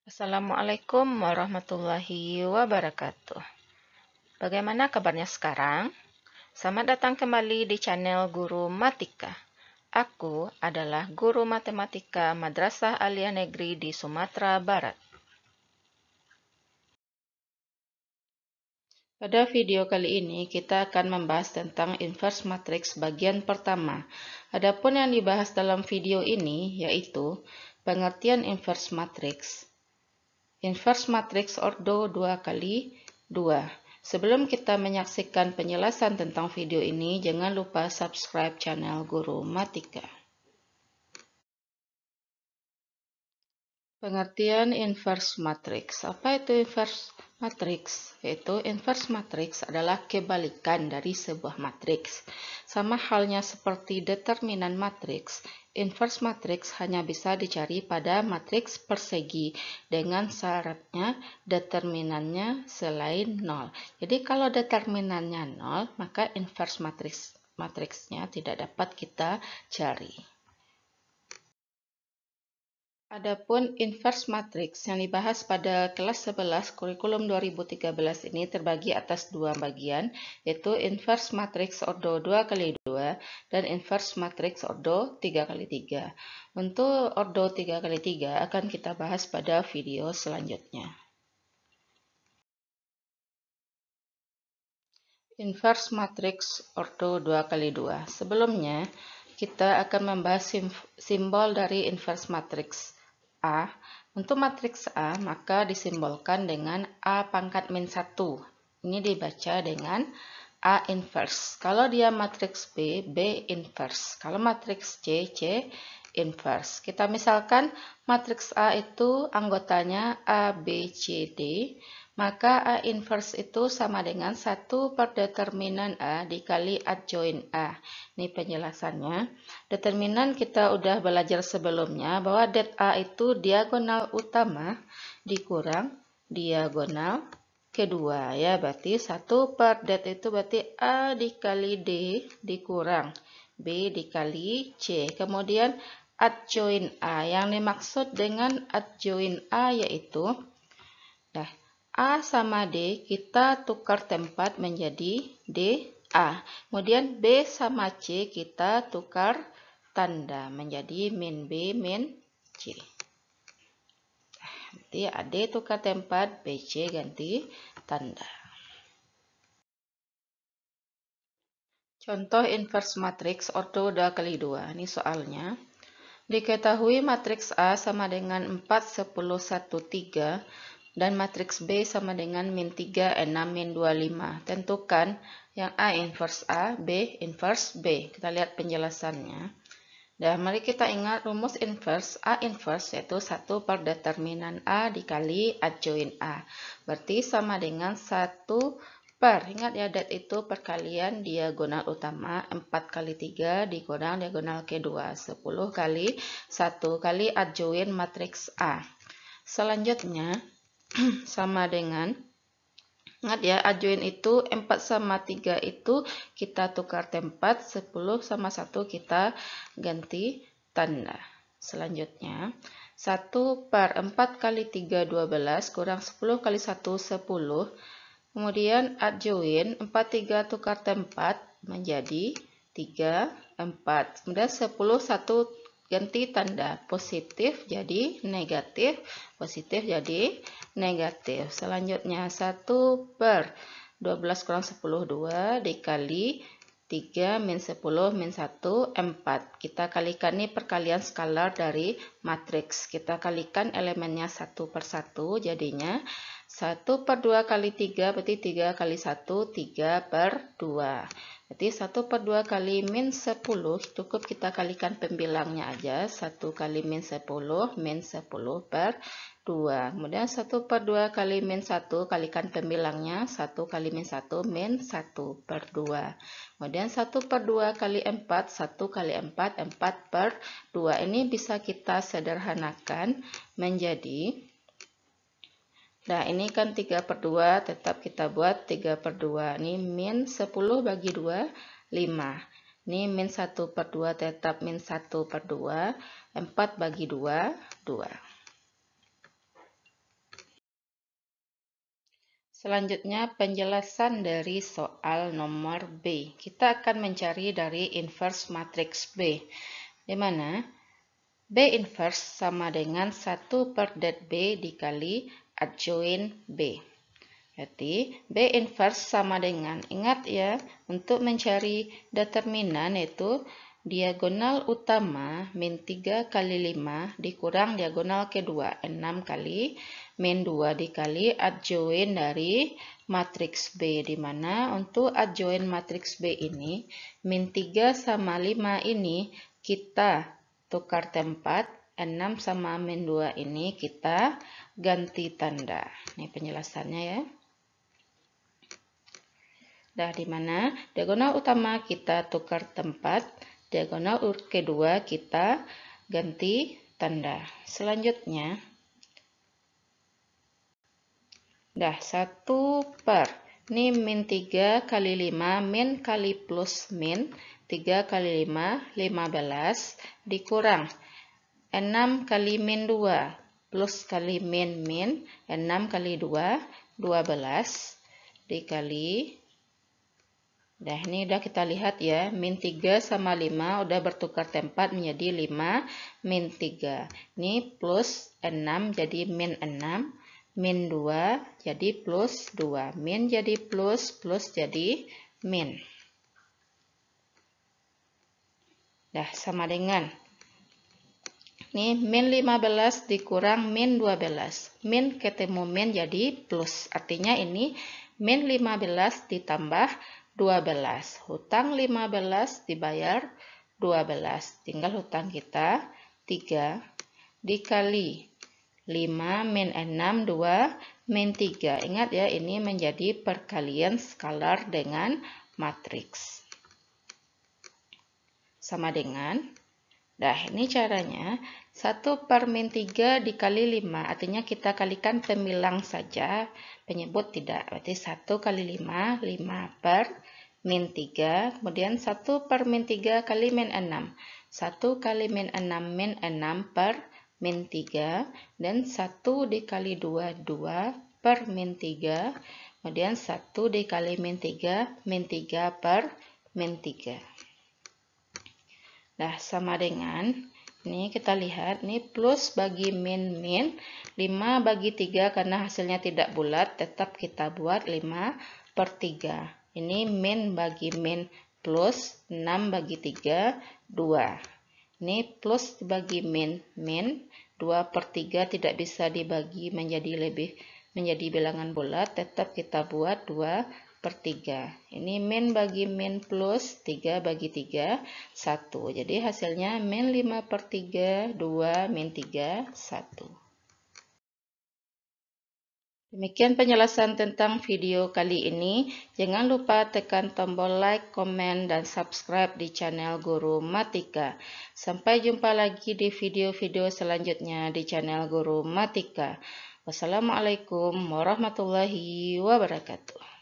Assalamualaikum warahmatullahi wabarakatuh. Bagaimana kabarnya sekarang? Selamat datang kembali di channel Guru Matika. Aku adalah guru matematika Madrasah Aliyah Negeri di Sumatera Barat. Pada video kali ini kita akan membahas tentang inverse matrix bagian pertama. Adapun yang dibahas dalam video ini yaitu pengertian inverse matrix. Inverse matrix ordo 2x2. Sebelum kita menyaksikan penjelasan tentang video ini, jangan lupa subscribe channel Guru Matika. Pengertian inverse matrix. Apa itu inverse matrix? Yaitu inverse matrix adalah kebalikan dari sebuah matriks. Sama halnya seperti determinan matriks, inverse matrix hanya bisa dicari pada matriks persegi dengan syaratnya determinannya selain 0. Jadi kalau determinannya 0, maka inverse matriksnya tidak dapat kita cari. Adapun inverse matrix yang dibahas pada kelas 11 kurikulum 2013 ini terbagi atas dua bagian, yaitu inverse matrix ordo 2x2 dan inverse matrix ordo 3x3. Untuk ordo 3x3 akan kita bahas pada video selanjutnya. Inverse matrix ordo 2x2. Sebelumnya, kita akan membahas simbol dari inverse matrix A. Untuk matriks A, maka disimbolkan dengan A pangkat min 1. Ini dibaca dengan A inverse. Kalau dia matriks B, B inverse. Kalau matriks C, C inverse. Kita misalkan matriks A itu anggotanya A, B, C, D. Maka A inverse itu sama dengan 1 per determinan A dikali adjoin A. Ini penjelasannya. Determinan kita udah belajar sebelumnya bahwa det A itu diagonal utama dikurang diagonal kedua. Ya, berarti 1 per det itu berarti A dikali D dikurang B dikali C. Kemudian adjoin A. Yang dimaksud dengan adjoin A yaitu A sama D kita tukar tempat menjadi D A. Kemudian B sama C kita tukar tanda menjadi min B min C. Nanti AD tukar tempat, BC ganti tanda. Contoh inverse matrix ordo 2x2. Ini soalnya. Diketahui matriks A sama dengan 4, 10, 1, 3 dan matriks B sama dengan min 3, 6, min 25. Tentukan yang A inverse A, B inverse B. Kita lihat penjelasannya. Dan mari kita ingat rumus inverse. A inverse yaitu 1 per determinan A dikali adjoin A. Berarti sama dengan 1 per, ingat ya, det itu perkalian diagonal utama 4 kali 3 dikurang diagonal kedua 10 kali 1 kali adjoin matriks A. Selanjutnya sama dengan, ingat ya, adjoin itu 4 sama 3 itu kita tukar tempat, 10 sama 1 kita ganti tanda. Selanjutnya 1 per 4 kali 3 12 kurang 10 kali 1 10. Kemudian adjoin 4, 3 tukar tempat menjadi 3, 4. Kemudian 10, 1 ganti tanda. Positif jadi negatif, positif jadi negatif. Selanjutnya 1 per 12 kurang 10, 2 dikali 3 min 10 min 1, 4. Kita kalikan ini perkalian skalar dari matriks. Kita kalikan elemennya 1 per 1 jadinya 1 per 2 kali 3 berarti 3 kali 1 3 per 2. Berarti 1 per 2 kali min 10 cukup kita kalikan pembilangnya aja. 1 kali min 10 per 2. Kemudian 1 per 2 kali min 1 kalikan pembilangnya. 1 kali min 1 min 1 per 2. Kemudian 1 per 2 kali 4 1 kali 4 4 per 2. Ini bisa kita sederhanakan menjadi, nah, ini kan 3 per 2, tetap kita buat 3 per 2. Ini min 10 bagi 2, 5. Ini min 1 per 2, tetap min 1 per 2. 4 bagi 2, 2. Selanjutnya penjelasan dari soal nomor B. Kita akan mencari dari inverse matriks B, di mana B inverse sama dengan 1 per det B dikali adjoin B. Jadi B inverse sama dengan, ingat ya, untuk mencari determinan yaitu diagonal utama min 3 kali 5 dikurang diagonal kedua 6 kali min 2 dikali adjoin dari matriks B, di mana untuk adjoin matriks B ini min 3 sama 5 ini kita tukar tempat, 6 sama min 2 ini kita ganti tanda. Ini penjelasannya ya. Dah, di mana diagonal utama kita tukar tempat, diagonal kedua kita ganti tanda. Selanjutnya, dah 1 per, ini min 3 kali 5, min kali plus min, 3 kali 5, 15, dikurang 6 kali min 2, plus kali min min, 6 kali 2, 12, dikali, dah ini udah kita lihat ya, min 3 sama 5 udah bertukar tempat menjadi 5 min 3. Ini plus 6 jadi min 6, min 2 jadi plus 2, min jadi plus, plus jadi min. Dah sama dengan, ini min 15 dikurang min 12. Min ketemu min jadi plus, artinya ini min 15 ditambah 12. Hutang 15 dibayar 12. Tinggal hutang kita 3 dikali 5 min 6, 2 min 3. Ingat ya, ini menjadi perkalian skalar dengan matriks. Sama dengan, dah ini caranya 1 per min 3 dikali 5. Artinya kita kalikan pemilang saja, penyebut tidak. Berarti 1 kali 5, 5 per min 3. Kemudian 1 per min 3 kali min 6. 1 kali min 6 min 6 per min 3. Dan 1 dikali 2, 2 per min 3. Kemudian 1 dikali min 3 per min 3. Nah, sama dengan, ini kita lihat, ini plus bagi min min, 5 bagi 3 karena hasilnya tidak bulat, tetap kita buat 5 per 3. Ini min bagi min plus, 6 bagi 3, 2. Ini plus bagi min min, 2 per 3 tidak bisa dibagi menjadi bilangan bulat, tetap kita buat 2 per 3. Ini min bagi min plus, 3 bagi 3, 1. Jadi hasilnya min 5 per 3, 2, min 3, 1. Demikian penjelasan tentang video kali ini. Jangan lupa tekan tombol like, komen, dan subscribe di channel Guru Matika. Sampai jumpa lagi di video-video selanjutnya di channel Guru Matika. Wassalamualaikum warahmatullahi wabarakatuh.